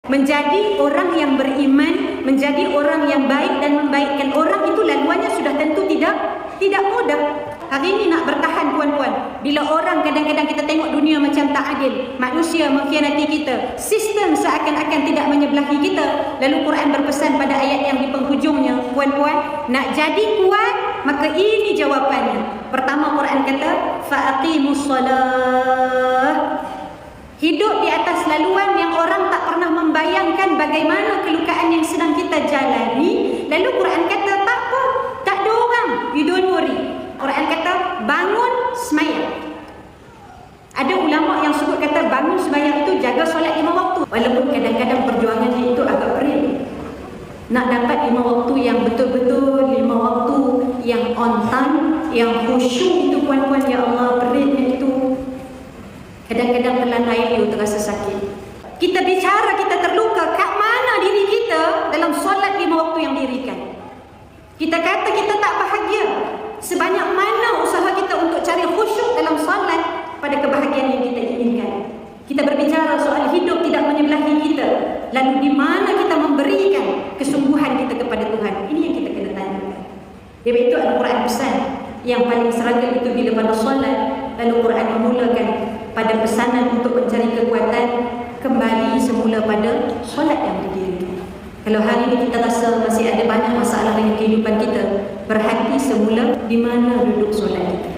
Menjadi orang yang beriman, menjadi orang yang baik dan membaikkan orang itu laluannya sudah tentu tidak mudah. Hari ini nak bertahan puan-puan, bila orang kadang-kadang kita tengok dunia macam tak adil, manusia mengkhianati kita, sistem seakan-akan tidak menyebelahi kita. Lalu Quran berpesan pada ayat yang di penghujungnya, puan-puan, nak jadi kuat, maka ini jawapannya. Pertama Quran kata, fa'aqimus salah. Hidup di atas laluan yang orang tak pernah membayangkan bagaimana kelukaan yang sedang kita jalani. Lalu Quran kata, tak apa, tak ada orang, you don't worry. Quran kata, bangun sembahyang. Ada ulama yang sebut kata bangun sembahyang itu jaga solat 5 waktu. Walaupun kadang-kadang perjuangannya itu agak berat. Nak dapat 5 waktu yang betul-betul, 5 waktu yang on time, yang khusyuk itu puan-puan, ya Allah, beratnya itu. Kadang-kadang telan air itu terasa sakit. Kita bicara, kita terluka, kat mana diri kita dalam solat 5 waktu yang dirikan? Kita kata kita tak bahagia. Sebanyak mana usaha kita untuk cari khusyuk dalam solat pada kebahagiaan yang kita inginkan? Kita berbicara soal hidup tidak menyebelahi kita. Lalu di mana kita memberikan kesungguhan kita kepada Tuhan? Ini yang kita kena tanya. Sebab itu Al-Quran pesan yang paling seragam itu bila pada solat. Lalu Quran memulakan pada pesanan untuk mencari kekuatan, kembali semula pada solat yang berdiri. Kalau hari ini kita rasa masih ada banyak masalah dengan kehidupan kita, berhati semula di mana duduk solat kita.